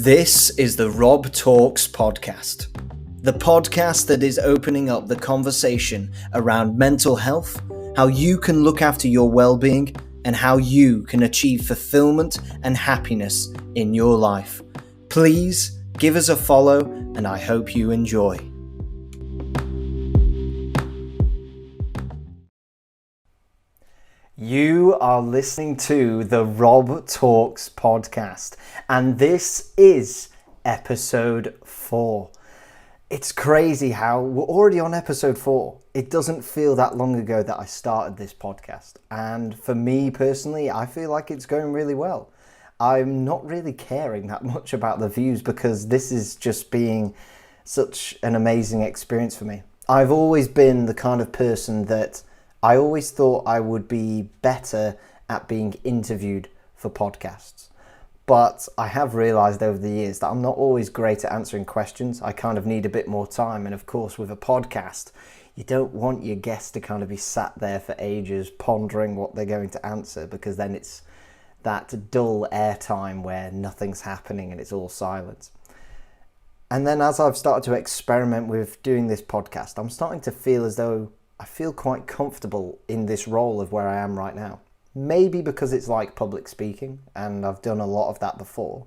This is the Rob Talks podcast, the podcast that is opening up the conversation around mental health, how you can look after your well-being, and how you can achieve fulfillment and happiness in your life. Please give us a follow, and I hope you enjoy. You are listening to the Rob Talks podcast, and this is episode 4. It's crazy how we're already on episode 4. It doesn't feel that long ago that I started this podcast, and for me personally, I feel like it's going really well. I'm not really caring that much about the views because this is just being such an amazing experience for me. I've always been the kind of person that I always thought I would be better at being interviewed for podcasts. But I have realised over the years that I'm not always great at answering questions. I kind of need a bit more time. And of course, with a podcast, you don't want your guest to kind of be sat there for ages pondering what they're going to answer, because then it's that dull airtime where nothing's happening and it's all silent. And then as I've started to experiment with doing this podcast, I'm starting to feel as though I feel quite comfortable in this role of where I am right now. Maybe because it's like public speaking and I've done a lot of that before.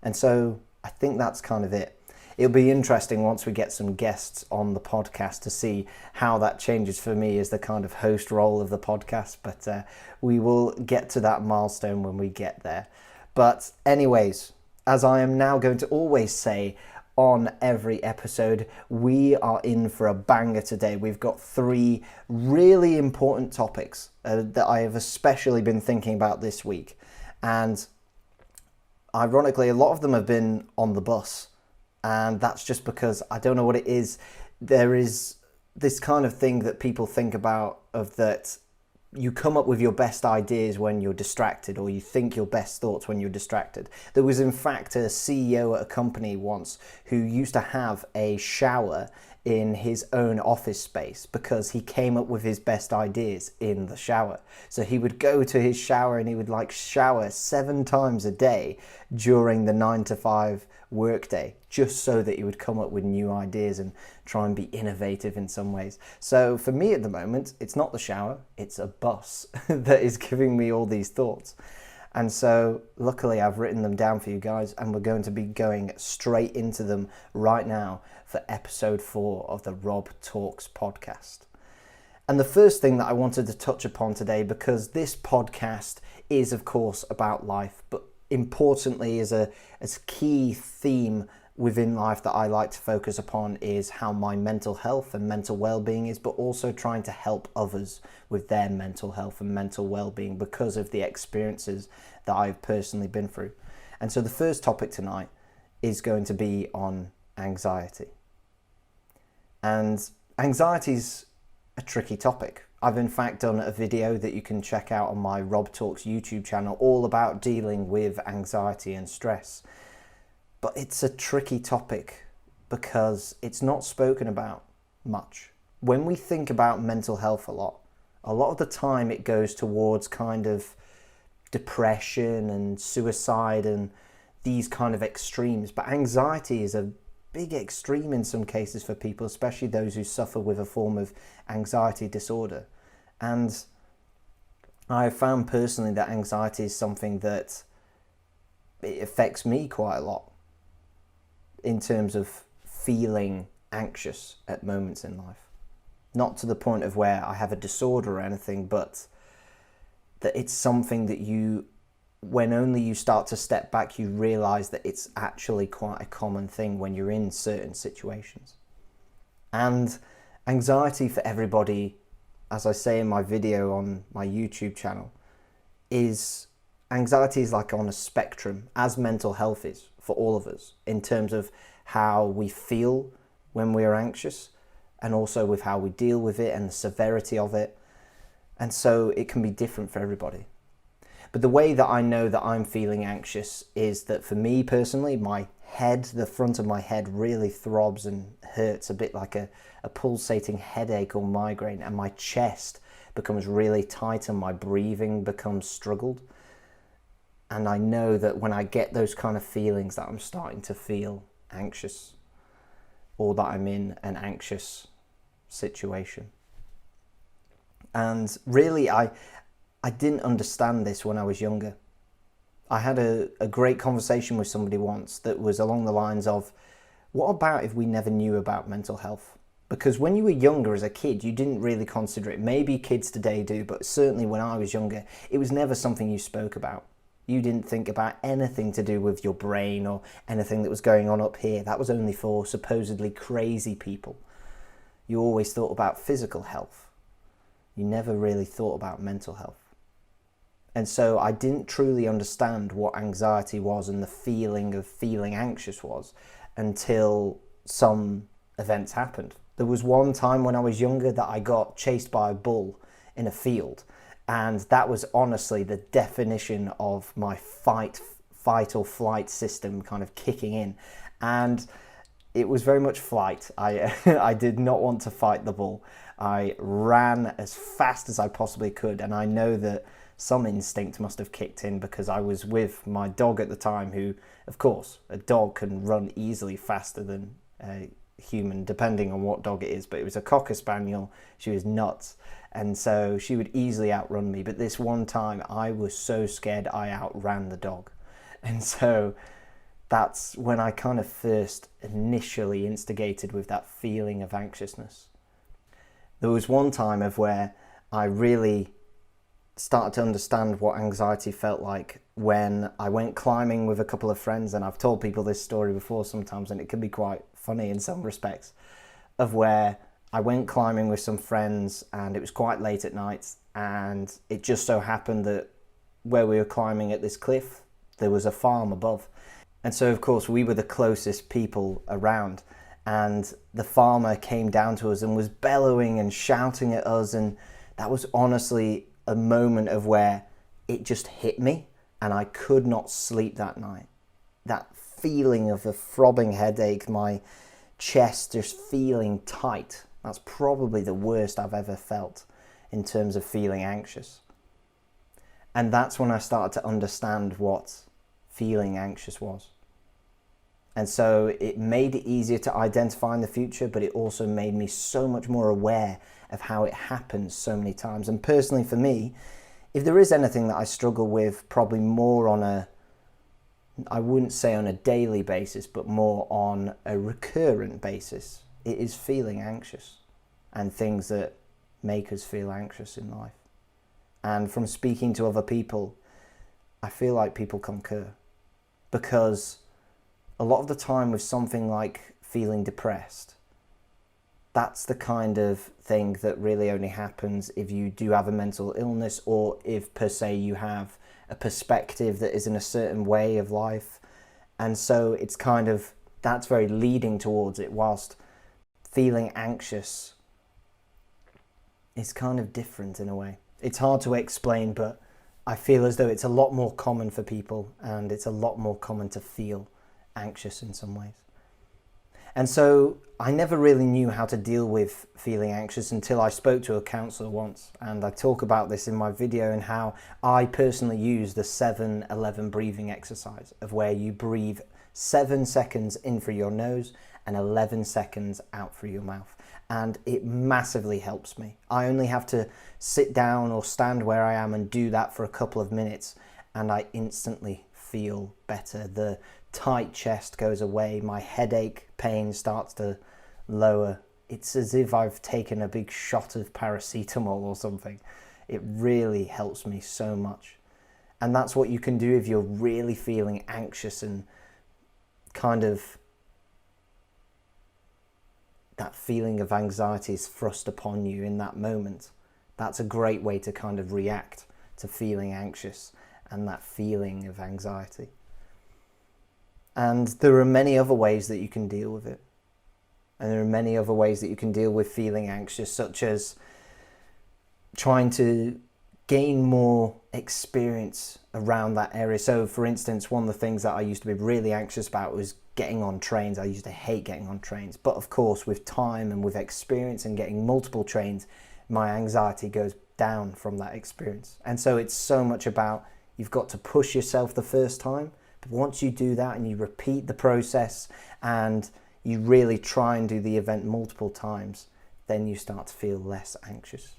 And so I think that's kind of it. It'll be interesting once we get some guests on the podcast to see how that changes for me as the kind of host role of the podcast. But we will get to that milestone when we get there. But anyways, as I am now going to always say on every episode, we are in for a banger today. We've got 3 really important topics that I have especially been thinking about this week. And ironically, a lot of them have been on the bus. And that's just because I don't know what it is. There is this kind of thing that people think about, of that you come up with your best ideas when you're distracted, or you think your best thoughts when you're distracted. There was in fact a CEO at a company once who used to have a shower in his own office space because he came up with his best ideas in the shower. So he would go to his shower and he would shower 7 times a day during the 9 to 5 workday, just so that he would come up with new ideas and try and be innovative in some ways. So for me at the moment, it's not the shower, it's a bus that is giving me all these thoughts. And so luckily I've written them down for you guys, and we're going to be going straight into them right now for episode 4 of the Rob Talks podcast. And the first thing that I wanted to touch upon today, because this podcast is of course about life, but importantly as a key theme within life that I like to focus upon, is how my mental health and mental well-being is, but also trying to help others with their mental health and mental well-being because of the experiences that I've personally been through. And so the first topic tonight is going to be on anxiety. And anxiety is a tricky topic. I've in fact done a video that you can check out on my Rob Talks YouTube channel all about dealing with anxiety and stress. But it's a tricky topic because it's not spoken about much. When we think about mental health a lot of the time it goes towards kind of depression and suicide and these kind of extremes. But anxiety is a big extreme in some cases for people, especially those who suffer with a form of anxiety disorder. And I have found personally that anxiety is something that it affects me quite a lot in terms of feeling anxious at moments in life. Not to the point of where I have a disorder or anything, but that it's something that when only you start to step back, you realize that it's actually quite a common thing when you're in certain situations. And anxiety for everybody, as I say in my video on my YouTube channel, anxiety is like on a spectrum, as mental health is for all of us, in terms of how we feel when we are anxious, and also with how we deal with it and the severity of it. And so it can be different for everybody. But the way that I know that I'm feeling anxious is that for me personally, my head, the front of my head really throbs and hurts a bit like a pulsating headache or migraine, and my chest becomes really tight and my breathing becomes struggled. And I know that when I get those kind of feelings that I'm starting to feel anxious, or that I'm in an anxious situation. And really, I didn't understand this when I was younger. I had a great conversation with somebody once that was along the lines of, what about if we never knew about mental health? Because when you were younger as a kid, you didn't really consider it. Maybe kids today do, but certainly when I was younger, it was never something you spoke about. You didn't think about anything to do with your brain or anything that was going on up here. That was only for supposedly crazy people. You always thought about physical health. You never really thought about mental health. And so I didn't truly understand what anxiety was and the feeling of feeling anxious was until some events happened. There was one time when I was younger that I got chased by a bull in a field, and that was honestly the definition of my fight or flight system kind of kicking in. And it was very much flight. I did not want to fight the bull. I ran as fast as I possibly could, and I know that some instinct must have kicked in because I was with my dog at the time, who, of course, a dog can run easily faster than a human, depending on what dog it is, but it was a Cocker Spaniel. She was nuts, and so she would easily outrun me. But this one time, I was so scared I outran the dog. And so that's when I kind of first initially instigated with that feeling of anxiousness. There was one time of where I really started to understand what anxiety felt like when I went climbing with a couple of friends, and I've told people this story before sometimes, and it can be quite funny in some respects, of where I went climbing with some friends and it was quite late at night, and it just so happened that where we were climbing at this cliff, there was a farm above. And so of course we were the closest people around, and the farmer came down to us and was bellowing and shouting at us, and that was honestly a moment of where it just hit me and I could not sleep that night. That feeling of a throbbing headache, my chest just feeling tight, that's probably the worst I've ever felt in terms of feeling anxious. And that's when I started to understand what feeling anxious was. And so it made it easier to identify in the future, but it also made me so much more aware of how it happens so many times. And personally for me, if there is anything that I struggle with probably more on a, I wouldn't say on a daily basis, but more on a recurrent basis, it is feeling anxious and things that make us feel anxious in life. And from speaking to other people, I feel like people concur, because a lot of the time with something like feeling depressed, that's the kind of thing that really only happens if you do have a mental illness, or if per se you have a perspective that is in a certain way of life. And so it's kind of, that's very leading towards it, whilst feeling anxious is kind of different in a way. It's hard to explain, but I feel as though it's a lot more common for people, and it's a lot more common to feel anxious in some ways. And so I never really knew how to deal with feeling anxious until I spoke to a counsellor once, and I talk about this in my video and how I personally use the 7-11 breathing exercise, of where you breathe 7 seconds in through your nose and 11 seconds out through your mouth. And it massively helps me. I only have to sit down or stand where I am and do that for a couple of minutes, and I instantly feel better. The tight chest goes away, my headache pain starts to lower. It's as if I've taken a big shot of paracetamol or something. It really helps me so much. And that's what you can do if you're really feeling anxious and kind of that feeling of anxiety is thrust upon you in that moment. That's a great way to kind of react to feeling anxious and that feeling of anxiety. And there are many other ways that you can deal with it. And there are many other ways that you can deal with feeling anxious, such as trying to gain more experience around that area. So for instance, one of the things that I used to be really anxious about was getting on trains. I used to hate getting on trains. But of course, with time and with experience and getting multiple trains, my anxiety goes down from that experience. And so it's so much about You've got to push yourself the first time, but once you do that and you repeat the process and you really try and do the event multiple times, then you start to feel less anxious.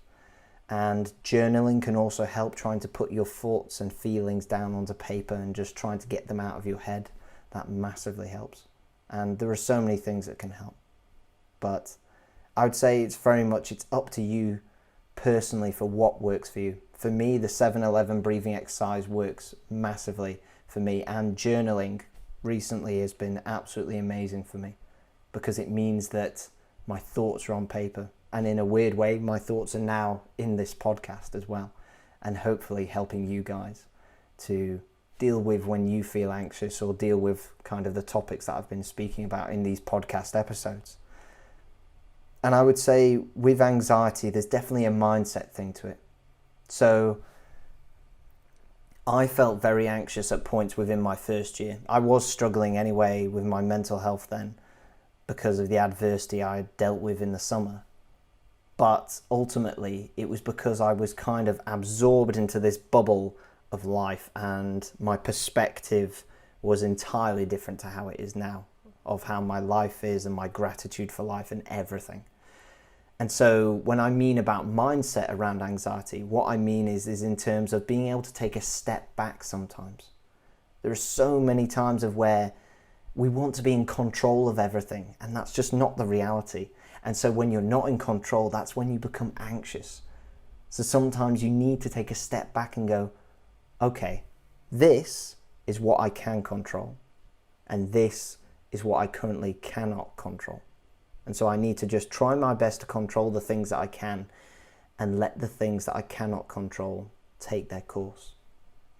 And journaling can also help, trying to put your thoughts and feelings down onto paper and just trying to get them out of your head. That massively helps. And there are so many things that can help. But I would say it's up to you personally for what works for you. For me, the 7-11 breathing exercise works massively for me, and journaling recently has been absolutely amazing for me because it means that my thoughts are on paper, and in a weird way my thoughts are now in this podcast as well, and hopefully helping you guys to deal with when you feel anxious or deal with kind of the topics that I've been speaking about in these podcast episodes. And I would say with anxiety, there's definitely a mindset thing to it. So I felt very anxious at points within my first year. I was struggling anyway with my mental health then because of the adversity I had dealt with in the summer. But ultimately, it was because I was kind of absorbed into this bubble of life, and my perspective was entirely different to how it is now, of how my life is and my gratitude for life and everything. And so when I mean about mindset around anxiety, what I mean is in terms of being able to take a step back sometimes. There are so many times of where we want to be in control of everything, and that's just not the reality. And so when you're not in control, that's when you become anxious. So sometimes you need to take a step back and go, okay, this is what I can control, and this is what I currently cannot control. And so I need to just try my best to control the things that I can and let the things that I cannot control take their course.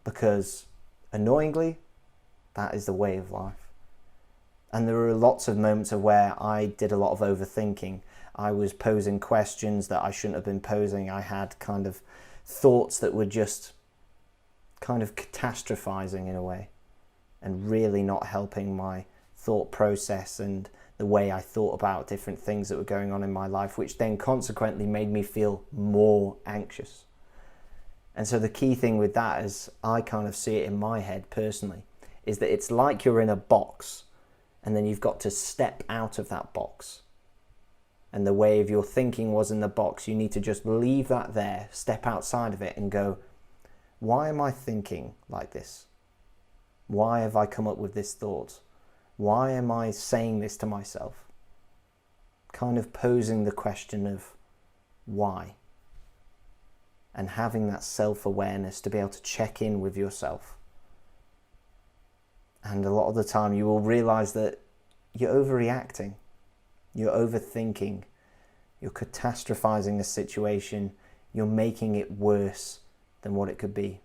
Because annoyingly, that is the way of life. And there were lots of moments of where I did a lot of overthinking. I was posing questions that I shouldn't have been posing. I had kind of thoughts that were just kind of catastrophizing in a way and really not helping my thought process and the way I thought about different things that were going on in my life, which then consequently made me feel more anxious. And so the key thing with that, as I kind of see it in my head personally, is that it's like you're in a box and then you've got to step out of that box. And the way of your thinking was in the box, you need to just leave that there, step outside of it and go, why am I thinking like this? Why have I come up with this thought? Why am I saying this to myself? Kind of posing the question of why. And having that self-awareness to be able to check in with yourself. And a lot of the time you will realize that you're overreacting. You're overthinking. You're catastrophizing the situation. You're making it worse than what it could be.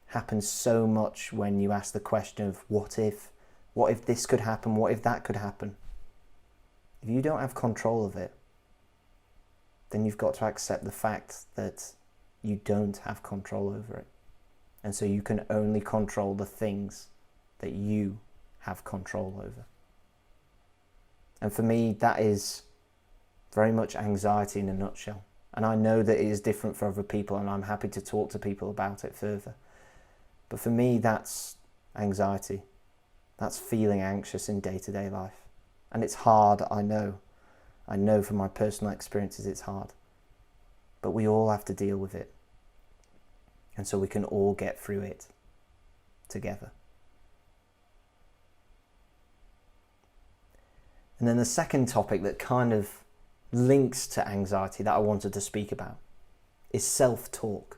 Happens so much when you ask the question of what if? What if this could happen? What if that could happen? If you don't have control of it, then you've got to accept the fact that you don't have control over it. And so you can only control the things that you have control over. And for me, that is very much anxiety in a nutshell. And I know that it is different for other people, and I'm happy to talk to people about it further. But for me, that's anxiety. That's feeling anxious in day-to-day life. And it's hard, I know. I know from my personal experiences it's hard. But we all have to deal with it. And so we can all get through it together. And then the second topic that kind of links to anxiety that I wanted to speak about is self-talk.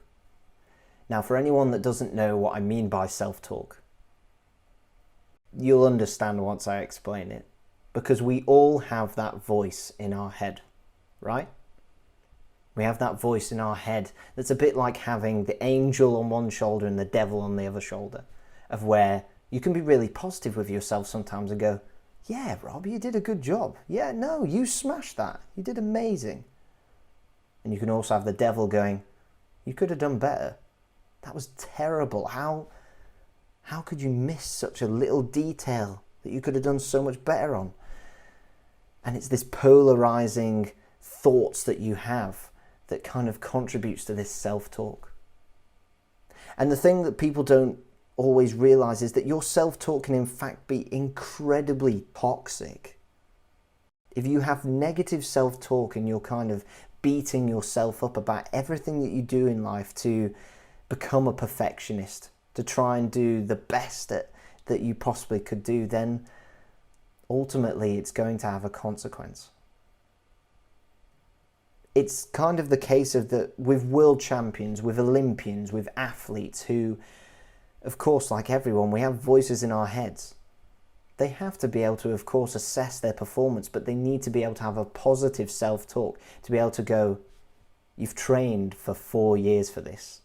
Now, for anyone that doesn't know what I mean by self-talk, you'll understand once I explain it, because we all have that voice in our head, right? We have that voice in our head that's a bit like having the angel on one shoulder and the devil on the other shoulder, of where you can be really positive with yourself sometimes and go, yeah, Rob, you did a good job. Yeah, no, you smashed that. You did amazing. And you can also have the devil going, you could have done better. That was terrible. How could you miss such a little detail that you could have done so much better on? And it's this polarizing thoughts that you have that kind of contributes to this self-talk. And the thing that people don't always realize is that your self-talk can in fact be incredibly toxic. If you have negative self-talk and you're kind of beating yourself up about everything that you do in life to become a perfectionist, to try and do the best that you possibly could do, then ultimately it's going to have a consequence. It's kind of the case of that with world champions, with Olympians, with athletes who, of course, like everyone, we have voices in our heads. They have to be able to, of course, assess their performance, but they need to be able to have a positive self-talk, to be able to go, you've trained for 4 years for this.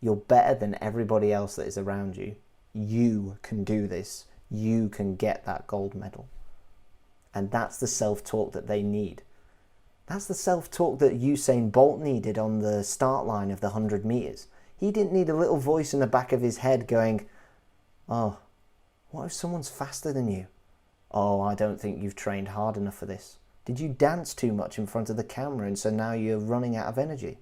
You're better than everybody else that is around you. You can do this. You can get that gold medal. And that's the self-talk that they need. That's the self-talk that Usain Bolt needed on the start line of the 100 meters. He didn't need a little voice in the back of his head going, oh, what if someone's faster than you? Oh, I don't think you've trained hard enough for this. Did you dance too much in front of the camera and so now you're running out of energy?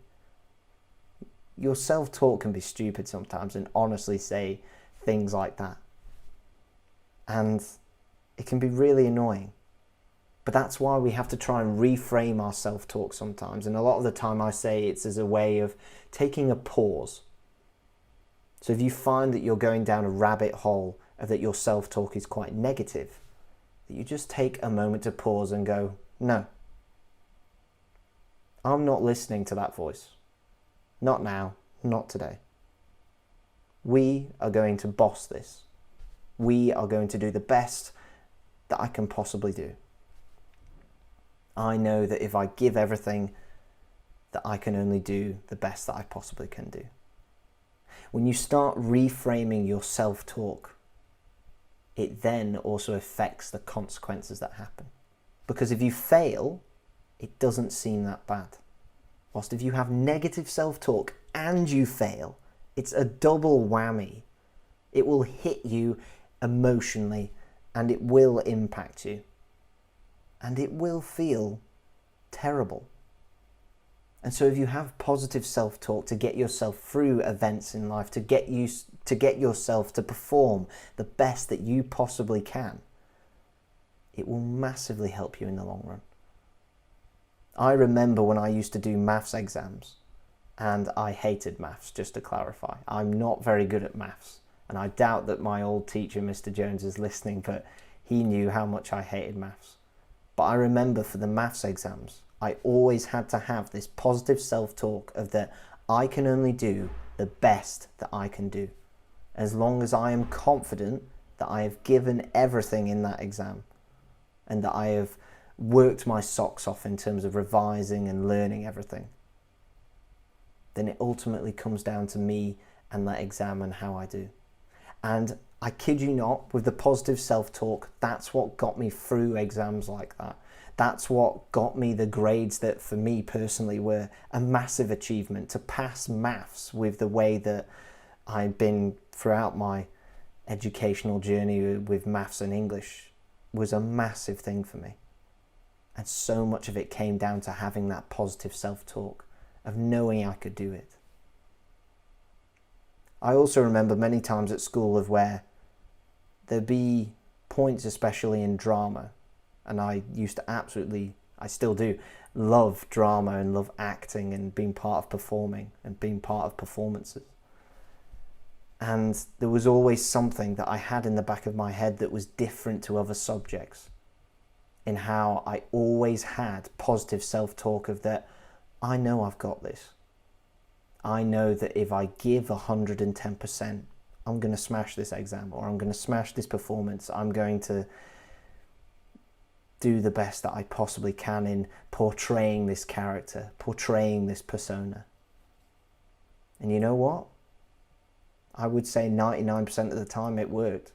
Your self-talk can be stupid sometimes and honestly say things like that. And it can be really annoying. But that's why we have to try and reframe our self-talk sometimes. And a lot of the time I say it's as a way of taking a pause. So if you find that you're going down a rabbit hole of that your self-talk is quite negative, that you just take a moment to pause and go, no, I'm not listening to that voice. Not now, not today. We are going to boss this. We are going to do the best that I can possibly do. I know that if I give everything, that I can only do the best that I possibly can do. When you start reframing your self-talk, it then also affects the consequences that happen. Because if you fail, it doesn't seem that bad. Whilst if you have negative self-talk and you fail, it's a double whammy. It will hit you emotionally and it will impact you. And it will feel terrible. And so if you have positive self-talk to get yourself through events in life, to get yourself to perform the best that you possibly can, it will massively help you in the long run. I remember when I used to do maths exams, and I hated maths, just to clarify. I'm not very good at maths, and I doubt that my old teacher, Mr. Jones, is listening, but he knew how much I hated maths. But I remember for the maths exams, I always had to have this positive self-talk of that I can only do the best that I can do. As long as I am confident that I have given everything in that exam and that I have worked my socks off in terms of revising and learning everything, then it ultimately comes down to me and that exam and how I do. And I kid you not, with the positive self-talk, that's what got me through exams like that. That's what got me the grades that for me personally were a massive achievement. To pass maths with the way that I've been throughout my educational journey with maths and English was a massive thing for me. And so much of it came down to having that positive self-talk, of knowing I could do it. I also remember many times at school of where there'd be points, especially in drama, and I used to I still do, love drama and love acting and being part of performing and being part of performances. And there was always something that I had in the back of my head that was different to other subjects, in how I always had positive self-talk of that, I know I've got this. I know that if I give 110%, I'm going to smash this exam, or I'm going to smash this performance. I'm going to do the best that I possibly can in portraying this character, portraying this persona. And you know what? I would say 99% of the time it worked.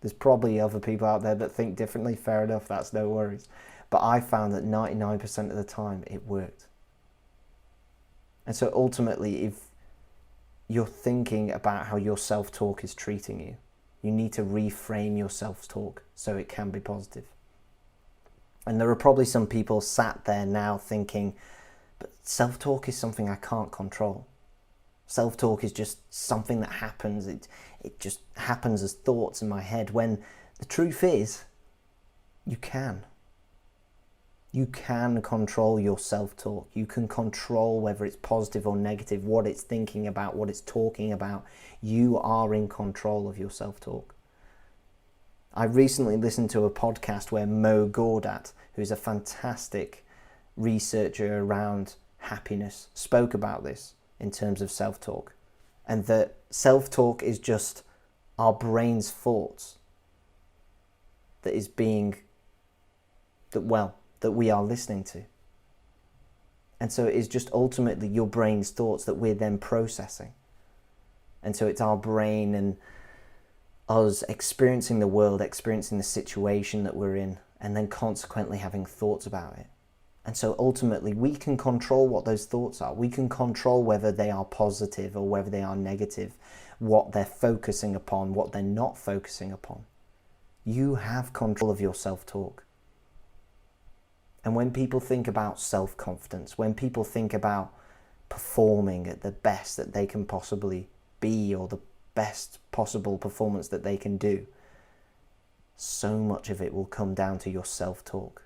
There's probably other people out there that think differently, fair enough, that's no worries. But I found that 99% of the time it worked. And so ultimately, if you're thinking about how your self-talk is treating you, you need to reframe your self-talk so it can be positive. And there are probably some people sat there now thinking, but self-talk is something I can't control. Self-talk is just something that happens. It just happens as thoughts in my head, when the truth is, you can. You can control your self-talk. You can control whether it's positive or negative, what it's thinking about, what it's talking about. You are in control of your self-talk. I recently listened to a podcast where Mo Gawdat, who's a fantastic researcher around happiness, spoke about this in terms of self-talk. And that self-talk is just our brain's thoughts that is being, that we are listening to. And so it is just ultimately your brain's thoughts that we're then processing. And so it's our brain and us experiencing the world, experiencing the situation that we're in, and then consequently having thoughts about it. And so ultimately we can control what those thoughts are. We can control whether they are positive or whether they are negative, what they're focusing upon, what they're not focusing upon. You have control of your self-talk. And when people think about self-confidence, when people think about performing at the best that they can possibly be, or the best possible performance that they can do, so much of it will come down to your self-talk.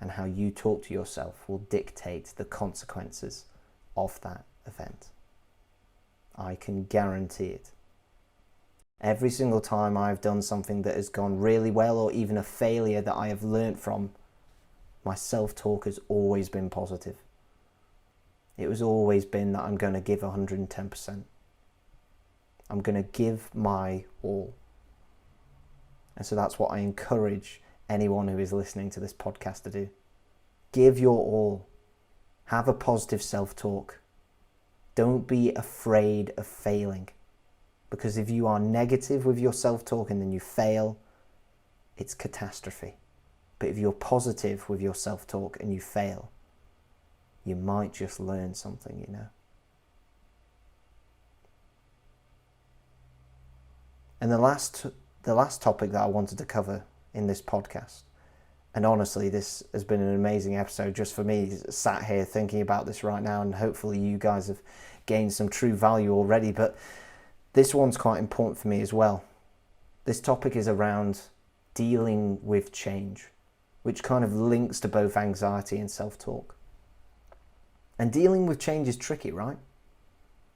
And how you talk to yourself will dictate the consequences of that event. I can guarantee it. Every single time I've done something that has gone really well, or even a failure that I have learnt from, my self-talk has always been positive. It has always been that I'm going to give 110%. I'm going to give my all. And so that's what I encourage anyone who is listening to this podcast to do. Give your all. Have a positive self-talk. Don't be afraid of failing. Because if you are negative with your self-talk and then you fail, it's catastrophe. But if you're positive with your self-talk and you fail, you might just learn something, you know. And the last topic that I wanted to cover in this podcast, and honestly this has been an amazing episode just for me, sat here thinking about this right now, and hopefully you guys have gained some true value already, but this one's quite important for me as well. This topic is around dealing with change, which kind of links to both anxiety and self-talk. And dealing with change is tricky, right?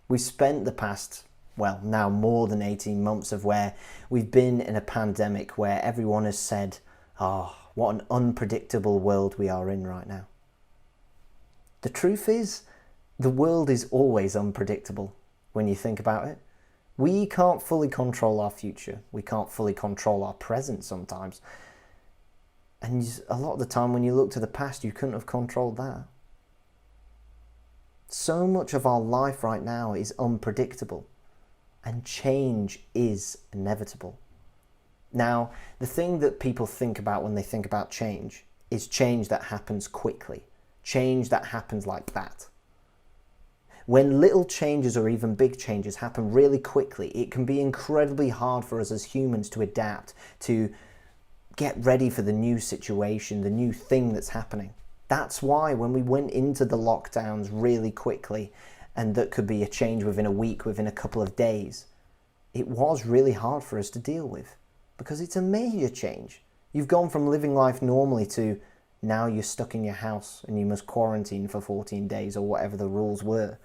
We've spent the past, well, now more than 18 months of where we've been in a pandemic where everyone has said, what an unpredictable world we are in right now. The truth is, the world is always unpredictable when you think about it. We can't fully control our future. We can't fully control our present sometimes. And a lot of the time when you look to the past, you couldn't have controlled that. So much of our life right now is unpredictable, and change is inevitable. Now, the thing that people think about when they think about change is change that happens quickly, change that happens like that. When little changes or even big changes happen really quickly, it can be incredibly hard for us as humans to adapt, to get ready for the new situation, the new thing that's happening. That's why when we went into the lockdowns really quickly, and that could be a change within a week, within a couple of days, it was really hard for us to deal with, because it's a major change. You've gone from living life normally to now you're stuck in your house and you must quarantine for 14 days or whatever the rules were.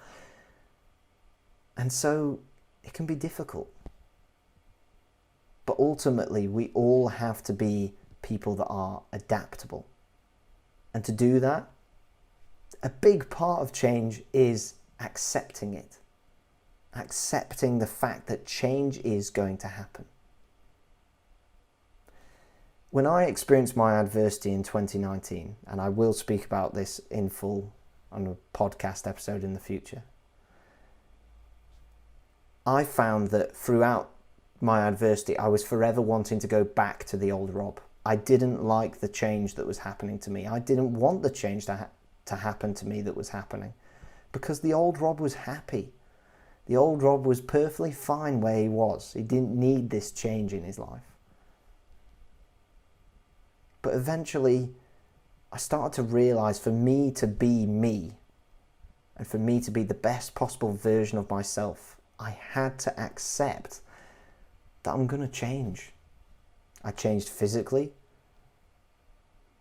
And so it can be difficult. But ultimately, we all have to be people that are adaptable. And to do that, a big part of change is accepting it. Accepting the fact that change is going to happen. When I experienced my adversity in 2019, and I will speak about this in full on a podcast episode in the future, I found that throughout my adversity, I was forever wanting to go back to the old Rob. I didn't like the change that was happening to me. I didn't want the change to happen to me that was happening, because the old Rob was happy. The old Rob was perfectly fine where he was. He didn't need this change in his life. But eventually, I started to realize for me to be me, And for me to be the best possible version of myself, I had to accept that I'm going to change. I changed physically,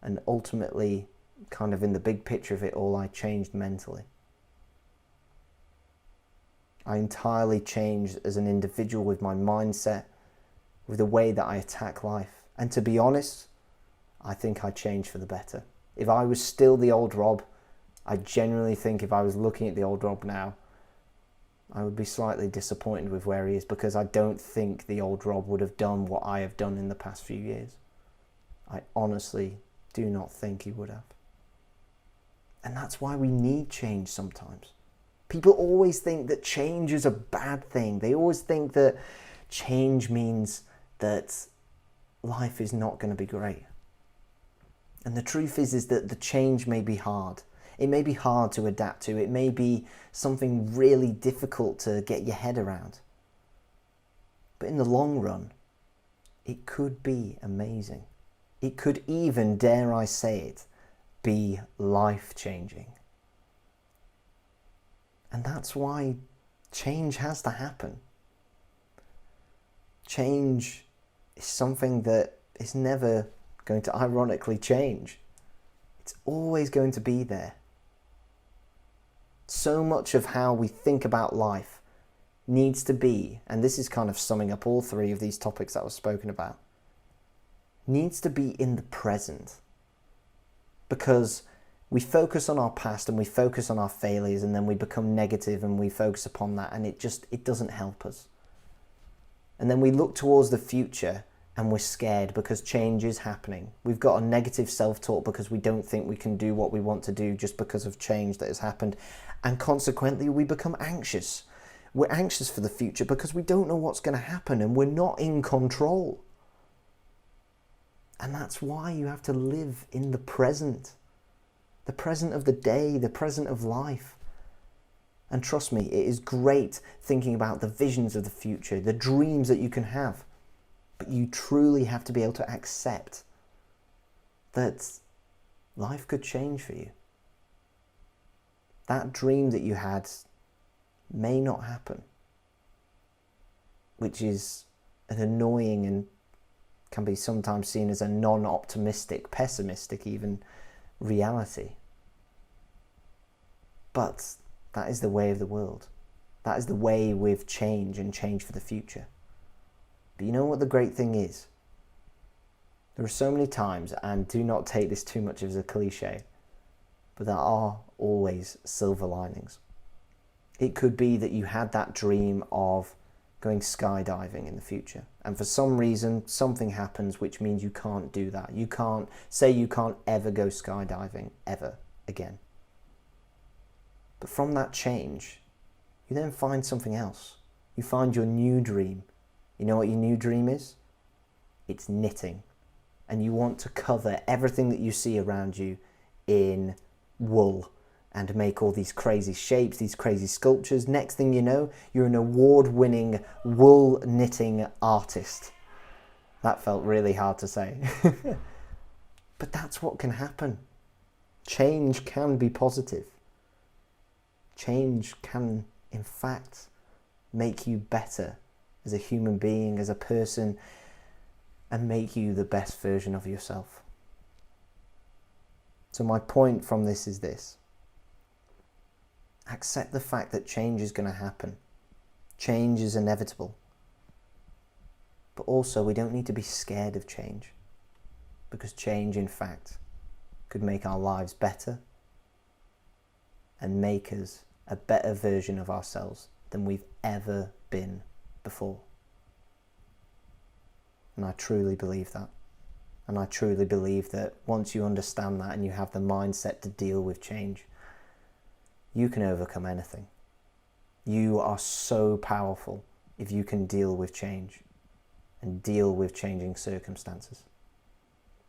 and ultimately, kind of in the big picture of it all, I changed mentally. I entirely changed as an individual with my mindset, with the way that I attack life. And to be honest, I think I changed for the better. If I was still the old Rob, I genuinely think if I was looking at the old Rob now, I would be slightly disappointed with where he is, because I don't think the old Rob would have done what I have done in the past few years. I honestly do not think he would have. And that's why we need change sometimes. People always think that change is a bad thing. They always think that change means that life is not going to be great. And the truth is that the change may be hard. It may be hard to adapt to. It may be something really difficult to get your head around. But in the long run, it could be amazing. It could even, dare I say it, be life-changing. And that's why change has to happen. Change is something that is never going to ironically change. It's always going to be there. So much of how we think about life needs to be, and this is kind of summing up all three of these topics that I've spoken about, needs to be in the present. Because we focus on our past and we focus on our failures, and then we become negative and we focus upon that, and it doesn't help us. And then we look towards the future and we're scared because change is happening. We've got a negative self-talk because we don't think we can do what we want to do just because of change that has happened. And consequently, we become anxious. We're anxious for the future because we don't know what's going to happen and we're not in control. And that's why you have to live in the present of the day, the present of life. And trust me, it is great thinking about the visions of the future, the dreams that you can have. But you truly have to be able to accept that life could change for you. That dream that you had may not happen, which is an annoying and can be sometimes seen as a non-optimistic, pessimistic even, reality. But that is the way of the world. That is the way with change and change for the future. But you know what the great thing is? There are so many times, and do not take this too much as a cliche, but there are always silver linings. It could be that you had that dream of going skydiving in the future, and for some reason something happens which means you can't do that. You can't ever go skydiving ever again. But from that change, you then find something else. You find your new dream. You know what your new dream is? It's knitting. And you want to cover everything that you see around you in wool and make all these crazy shapes, these crazy sculptures. Next thing you know, you're an award-winning wool knitting artist. That felt really hard to say. But that's what can happen. Change can be positive. Change can, in fact, make you better as a human being, as a person, and make you the best version of yourself. So my point from this is this. Accept the fact that change is going to happen. Change is inevitable. But also, we don't need to be scared of change, because change, in fact, could make our lives better and make us a better version of ourselves than we've ever been before. And I truly believe that. And I truly believe that once you understand that and you have the mindset to deal with change, you can overcome anything. You are so powerful if you can deal with change and deal with changing circumstances.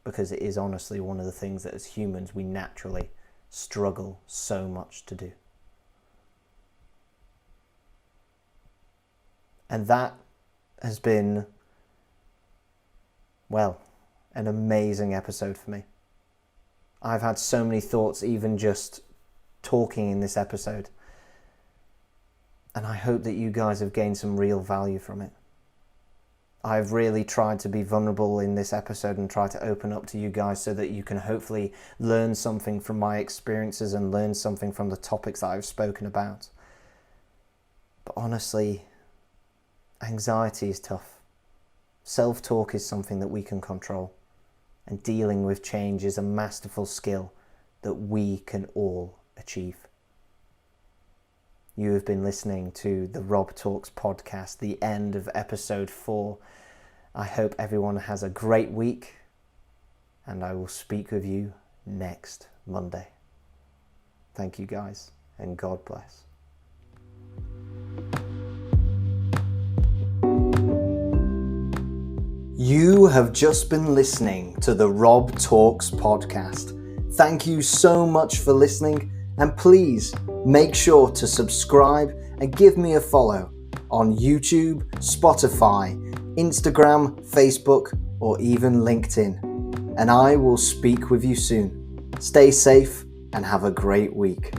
Because it is honestly one of the things that as humans we naturally struggle so much to do. And that has been, well, an amazing episode for me. I've had so many thoughts even just talking in this episode. And I hope that you guys have gained some real value from it. I've really tried to be vulnerable in this episode and try to open up to you guys so that you can hopefully learn something from my experiences and learn something from the topics that I've spoken about. But honestly, anxiety is tough. Self-talk is something that we can control. And dealing with change is a masterful skill that we can all achieve. You have been listening to the Rob Talks podcast, the end of episode 4. I hope everyone has a great week, and I will speak with you next Monday. Thank you guys, and God bless. You have just been listening to the Rob Talks podcast. Thank you so much for listening, and please make sure to subscribe and give me a follow on YouTube, Spotify, Instagram, Facebook, or even LinkedIn. And I will speak with you soon. Stay safe and have a great week.